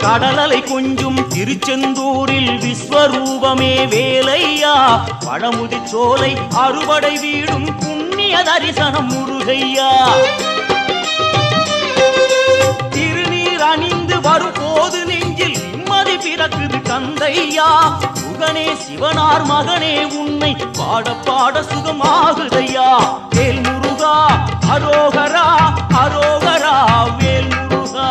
கடலலை கொஞ்சும் திருச்செந்தூரில் விஸ்வரூபமே வேலையா பழமுதி சோலை அறுபடை வீடும் புண்ணிய தரிசனம் முருகையா திருநீர் அணிந்து வரும் போது நெஞ்சில் நிம்மதி பிறக்குது கந்தையா சுகனே சிவனார் மகனே உன்னை பாட பாட சுகமாகுதையா வேல் முருகா அரோகரா அரோகரா வேல் முருகா